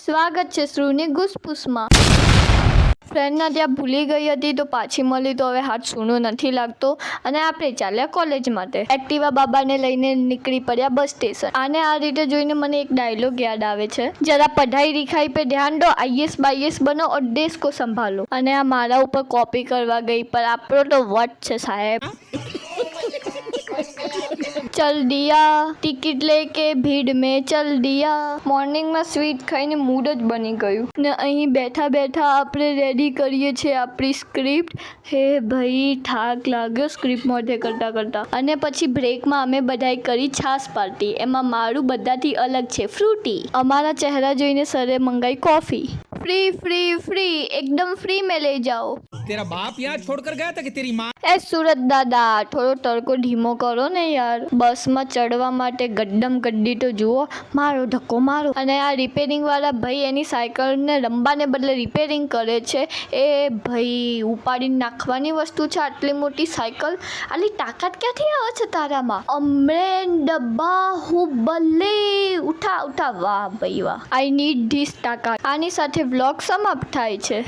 સ્વાગત છે શ્રુની ગુસપુસમાં। ફ્રેન્ડના ત્યાં ભૂલી ગઈ હતી તો પાછી મળી તો હવે હાથ સૂનો નથી લાગતો અને આપણે ચાલ્યા કોલેજ માટે। એક્ટિવા બાબાને લઈને નીકળી પડ્યા બસ સ્ટેશન। આને આ રીતે જોઈને મને એક ડાયલોગ યાદ આવે છે, જરા પઢાઈ लिखाई पे ध्यान दो, आईएएस बाईएएस बनो और देश को संभालो। અને આ મારા ઉપર કોપી કરવા ગઈ પર આપણો તો વટ છે સાહેબ। चल दिया टिकट लेके भीड़ में चल दिया। મોર્નિંગ માં સ્વીટ ખાઈને મૂડ જ બની ગયું ને અહીં બેઠા બેઠા આપણે રેડી કરીએ છીએ આપણી સ્ક્રિપ્ટ। હે ભાઈ થાક લાગ્યો સ્ક્રિપ્ટ મોઢે કરતા કરતા। અને પછી બ્રેકમાં અમે બધાએ કરી છાશ પાર્ટી, એમાં મારું બધાથી અલગ છે ફ્રૂટી। અમારા ચહેરા જોઈને સરે મંગાઈ કોફી। फ्री फ्री फ्री एकदम फ्री में ले जाओ। तेरा बाप यहाँ छोड़कर गया था कि तेरी माँ? ए सूरत दादा થોડો તડકો ધીમો કરો ને યાર। બસમાં ચડવા માટે ગड्डम गड्डी તો જુઓ, મારો ધક્કો મારો। અને આ રિપેરિંગ વાળા ભાઈ એની સાયકલને રંબાને બદલે રિપેરિંગ કરે છે। એ ભાઈ ઉપાડીને નાખવાની વસ્તુ છે આટલી મોટી સાયકલ, આટલી તાકાત ક્યાંથી આવે છે તારામાં? અમરેન બાહુબલી ઉઠા ઉઠા, વાહ ભાઈ વાહ, આઈ નીડ ધીસ તાકાત। આની સાથે વ્લોગ સમાપ્ત થાય છે।